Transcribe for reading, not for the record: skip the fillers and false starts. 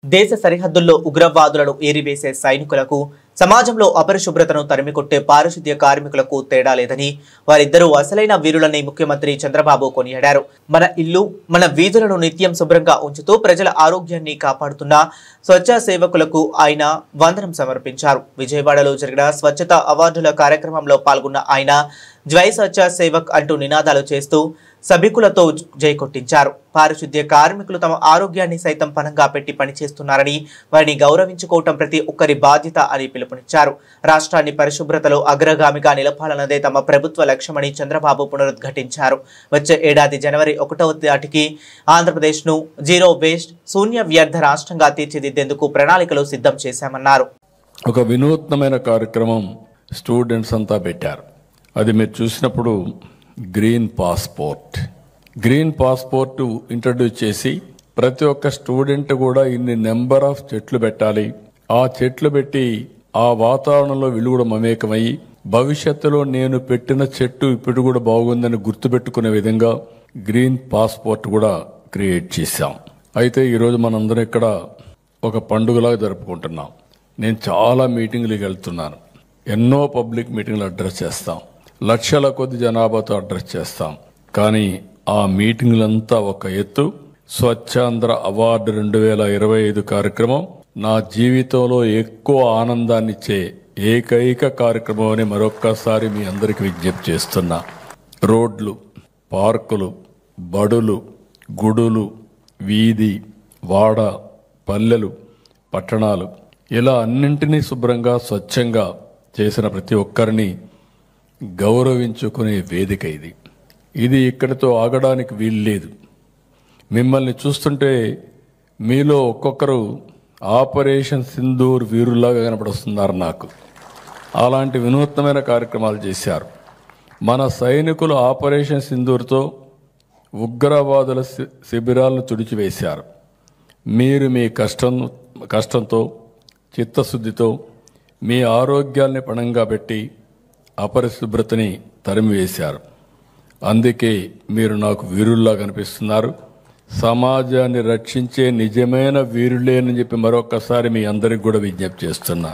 దేశ సరిహద్దుల్లో ఉగ్రవాదులను ఏరివేసే సైనికులకు సమాజంలో అపరిశుభ్రతను తరిమికొట్టే పారిశుద్ధ్య కార్మికులకు తేడా లేదని వారిద్దరూ అసలైన వీరులని ముఖ్యమంత్రి చంద్రబాబు కొనియాడారు. మన ఇల్లు మన వీధులను నిత్యం శుభ్రంగా ఉంచుతూ ప్రజల ఆరోగ్యాన్ని కాపాడుతున్న స్వచ్ఛ సేవకులకు ఆయన వందనం సమర్పించారు. విజయవాడలో జరిగిన స్వచ్ఛతా అవార్డుల కార్యక్రమంలో పాల్గొన్న ఆయన జై స్వచ్ఛ సేవక్ అంటూ నినాదాలు చేస్తూ సభికులతో జైకొట్టించారు. పారిశుద్ధ్య కార్మికులు తమ ఆరోగ్యాన్ని సైతం పణంగా పెట్టి పనిచేస్తున్నారని, వారిని గౌరవించుకోవటం ప్రతి ఒక్కరి బాధ్యత అని పిలుపునిచ్చారు. రాష్ట్రాన్ని పరిశుభ్రతలో అగ్రగామిగా నిలపాలన్నదే తమ ప్రభుత్వ లక్ష్యమని చంద్రబాబు పునరుద్ఘాటించారు. వచ్చే ఏడాది జనవరి 1వ తేదీకి ఆంధ్రప్రదేశ్ను జీరో వేస్ట్ శూన్య వ్యర్థ రాష్ట్రంగా తీర్చిదిద్దేందుకు ప్రణాళికలు సిద్ధం చేశామన్నారు. ఒక వినూత్నమైన కార్యక్రమం స్టూడెంట్స్ అంతా పెట్టారు. అది మీరు చూసినప్పుడు గ్రీన్ పాస్పోర్ట్ ఇంట్రడ్యూస్ చేసి ప్రతి ఒక్క స్టూడెంట్ కూడా ఇన్ని నెంబర్ ఆఫ్ చెట్లు పెట్టాలి. ఆ చెట్లు పెట్టి ఆ వాతావరణంలో వీళ్ళు కూడా మమేకమయ్యి భవిష్యత్తులో నేను పెట్టిన చెట్టు ఇప్పుడు కూడా బాగుందని గుర్తుపెట్టుకునే విధంగా గ్రీన్ పాస్పోర్ట్ కూడా క్రియేట్ చేశాం. అయితే ఈరోజు మనందరం ఇక్కడ ఒక పండుగలాగా జరుపుకుంటున్నాం. నేను చాలా మీటింగ్లకు వెళ్తున్నాను. ఎన్నో పబ్లిక్ మీటింగ్లు అడ్రస్ చేస్తాం. లక్షల కొద్ది జనాభాతో అడ్రస్ చేస్తాం. కానీ ఆ మీటింగ్లంతా ఒక ఎత్తు. స్వచ్ఛాంధ్ర అవార్డు 2025 కార్యక్రమం నా జీవితంలో ఎక్కువ ఆనందాన్నిచ్చే ఏకైక కార్యక్రమం అని మరొక్కసారి మీ అందరికీ విజ్ఞప్తి చేస్తున్నా. రోడ్లు, పార్కులు, బడులు, గుడులు, వీధి, వాడ, పల్లెలు, పట్టణాలు ఇలా అన్నింటినీ శుభ్రంగా స్వచ్ఛంగా చేసిన ప్రతి ఒక్కరిని గౌరవించుకునే వేదిక ఇది. ఇది ఇక్కడితో ఆగడానికి వీల్లేదు. మిమ్మల్ని చూస్తుంటే మీలో ఒక్కొక్కరు ఆపరేషన్ సింధూర్ వీరులాగా కనపడుస్తున్నారు నాకు. అలాంటి వినూత్నమైన కార్యక్రమాలు చేశారు. మన సైనికులు ఆపరేషన్ సింధూర్తో ఉగ్రవాదుల శిబిరాలను తుడిచివేశారు. మీరు మీ కష్టంతో చిత్తశుద్ధితో మీ ఆరోగ్యాల్ని పణంగా పెట్టి అపరిశుభ్రతని తరిమివేశారు. అందుకే మీరు నాకు వీరుల్లా కనిపిస్తున్నారు. సమాజాన్ని రక్షించే నిజమైన వీరులేనని చెప్పి మరొకసారి మీ అందరికి కూడా విజ్ఞప్తి చేస్తున్నా.